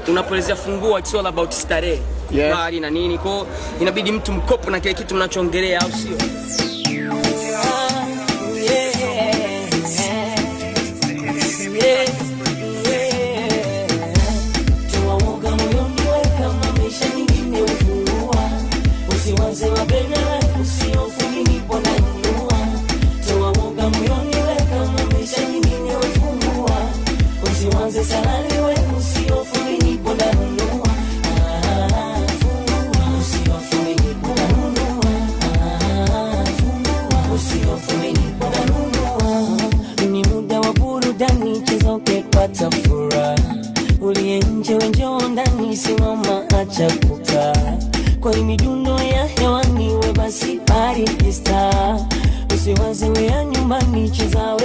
unapoelezea fungua it's all about starehe. Bali na nini kwa inabidi mtu mkopo na kile kitu mnachoongelea au sio? Usiwaze mabega usiofu nipo na nyua. Toa woga moyoni weka maisha nyingine ufungua. Usiwaze salani wewe usiofu nipo na nyua. Usiofu nipo na nyua. Usiofu nipo na nyua. Ni muda wa burudani cheza ukipata furaha. Ulie nje njoo ndani simama acha kukaa. Kwa midundo ya hewani we basi party star. Usiwaze we nyumbani cheza we